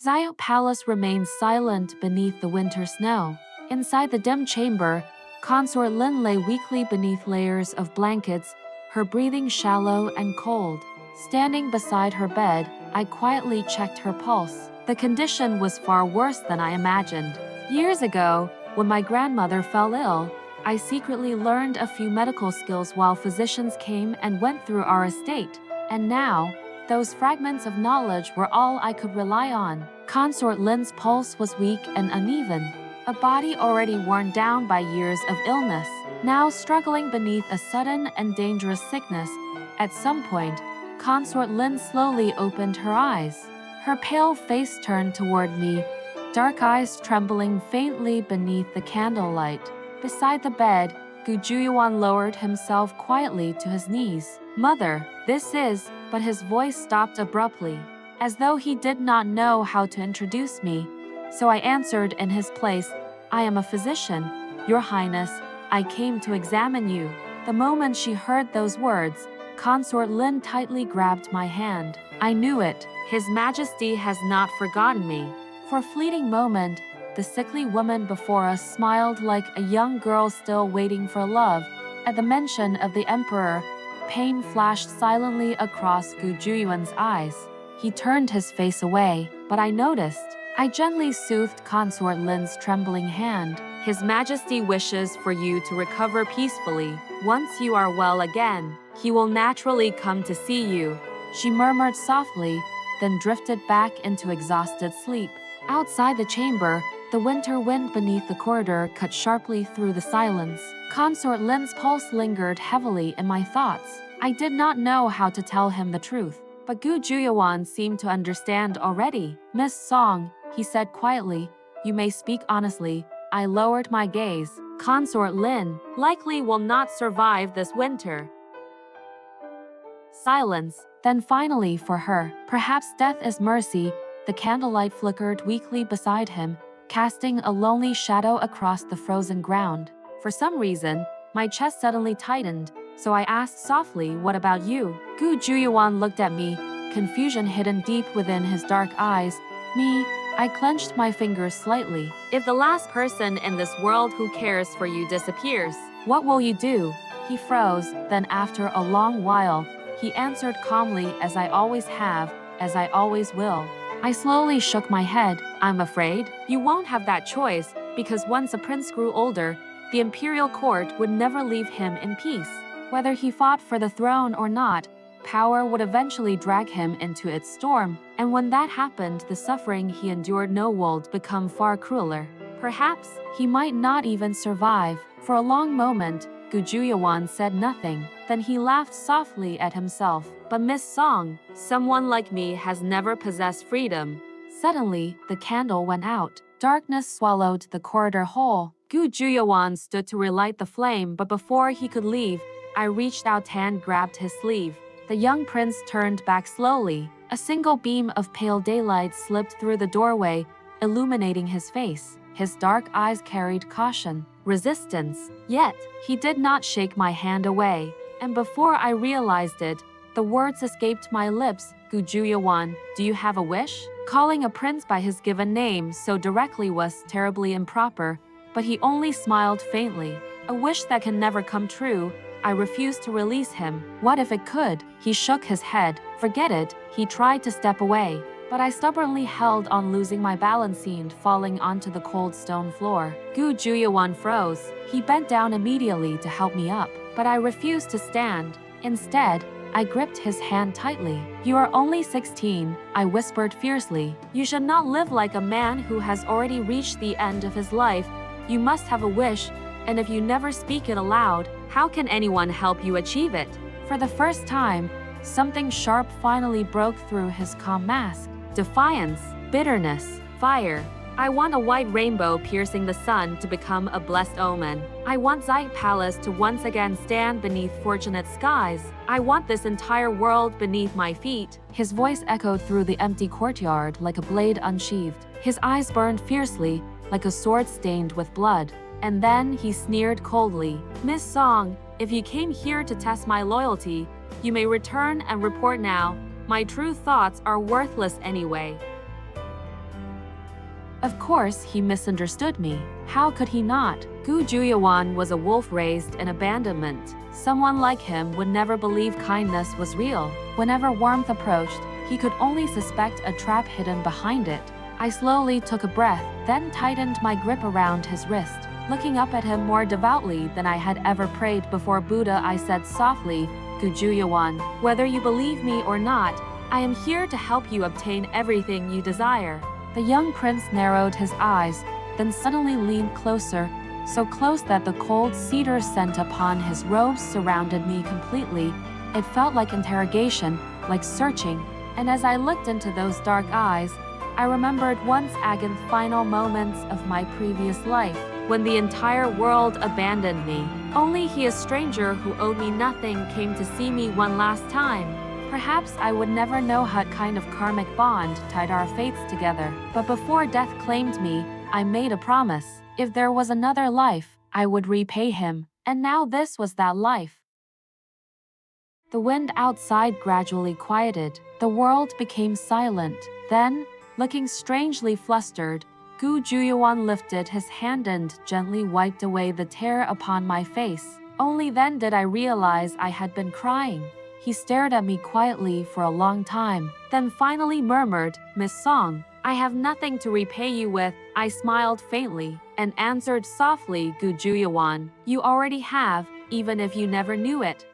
Xihe Palace remained silent beneath the winter snow. Inside the dim chamber, Consort Lin lay weakly beneath layers of blankets, her breathing shallow and cold. Standing beside her bed, I quietly checked her pulse. The condition was far worse than I imagined. Years ago, when my grandmother fell ill, I secretly learned a few medical skills while physicians came and went through our estate. And now, those fragments of knowledge were all I could rely on. Consort Lin's pulse was weak and uneven, a body already worn down by years of illness, now struggling beneath a sudden and dangerous sickness. At some point, Consort Lin slowly opened her eyes. Her pale face turned toward me, dark eyes trembling faintly beneath the candlelight. Beside the bed, Gu Jiuyuan lowered himself quietly to his knees. "Mother, this is," but his voice stopped abruptly, as though he did not know how to introduce me. So I answered in his place, "I am a physician. Your Highness, I came to examine you." The moment she heard those words, Consort Lin tightly grabbed my hand. I knew it. His Majesty has not forgotten me. For a fleeting moment, the sickly woman before us smiled like a young girl still waiting for love. At the mention of the Emperor, pain flashed silently across Gu Jiuyuan's eyes. He turned his face away, but I noticed. I gently soothed Consort Lin's trembling hand. "His Majesty wishes for you to recover peacefully. Once you are well again, he will naturally come to see you," she murmured softly, then drifted back into exhausted sleep. Outside the chamber, the winter wind beneath the corridor cut sharply through the silence. Consort Lin's pulse lingered heavily in my thoughts. I did not know how to tell him the truth, but Gu Jiuyuan seemed to understand already. "Miss Song," he said quietly, "you may speak honestly." I lowered my gaze. "Consort Lin likely will not survive this winter." Silence. Then finally for her, "Perhaps death is mercy." The candlelight flickered weakly beside him, casting a lonely shadow across the frozen ground. For some reason, my chest suddenly tightened, so I asked softly, "What about you?" Gu Jiuyuan looked at me, confusion hidden deep within his dark eyes. "Me?" I clenched my fingers slightly. "If the last person in this world who cares for you disappears, what will you do?" He froze, then after a long while, he answered calmly, "As I always have, as I always will." I slowly shook my head. "I'm afraid you won't have that choice, because once a prince grew older, the imperial court would never leave him in peace. Whether he fought for the throne or not, power would eventually drag him into its storm, and when that happened, the suffering he endured would become far crueler. Perhaps he might not even survive." For a long moment, Gu Jiuyuan said nothing. Then he laughed softly at himself. "But Miss Song, someone like me has never possessed freedom." Suddenly, the candle went out. Darkness swallowed the corridor whole. Gu Jiuyuan stood to relight the flame, but before he could leave, I reached out and grabbed his sleeve. The young prince turned back slowly. A single beam of pale daylight slipped through the doorway, illuminating his face. His dark eyes carried caution, resistance. Yet, he did not shake my hand away. And before I realized it, the words escaped my lips. "Gu Jiuyuan, do you have a wish?" Calling a prince by his given name so directly was terribly improper, but he only smiled faintly. "A wish that can never come true." I refused to release him. "What if it could?" He shook his head. "Forget it." He tried to step away, but I stubbornly held on, losing my balance and falling onto the cold stone floor. Gu Jiuyuan froze. He bent down immediately to help me up, but I refused to stand. Instead, I gripped his hand tightly. "You are only 16, I whispered fiercely. "You should not live like a man who has already reached the end of his life. You must have a wish, and if you never speak it aloud, how can anyone help you achieve it?" For the first time, something sharp finally broke through his calm mask. Defiance, bitterness, fire. "I want a white rainbow piercing the sun to become a blessed omen. I want Xihe Palace to once again stand beneath fortunate skies. I want this entire world beneath my feet." His voice echoed through the empty courtyard like a blade unsheathed. His eyes burned fiercely, like a sword stained with blood. And then he sneered coldly. "Miss Song, if you came here to test my loyalty, you may return and report now. My true thoughts are worthless anyway." Of course, he misunderstood me. How could he not? Gu Jiuyuan was a wolf raised in abandonment. Someone like him would never believe kindness was real. Whenever warmth approached, he could only suspect a trap hidden behind it. I slowly took a breath, then tightened my grip around his wrist. Looking up at him more devoutly than I had ever prayed before Buddha, I said softly, Gu Jiuyuan, whether you believe me or not, I am here to help you obtain everything you desire. The young prince narrowed his eyes, then suddenly leaned closer, so close that the cold cedar scent upon his robes surrounded me completely. It felt like interrogation, like searching, and as I looked into those dark eyes, I remembered once again final moments of my previous life, when the entire world abandoned me. Only he, a stranger who owed me nothing, came to see me one last time. Perhaps I would never know what kind of karmic bond tied our fates together. But before death claimed me, I made a promise. If there was another life, I would repay him. And now this was that life. The wind outside gradually quieted. The world became silent. Then, looking strangely flustered, Gu Jiuyuan lifted his hand and gently wiped away the tear upon my face. Only then did I realize I had been crying. He stared at me quietly for a long time, then finally murmured, Miss Song, I have nothing to repay you with. I smiled faintly and answered softly, Gu Jiuyuan, you already have, even if you never knew it.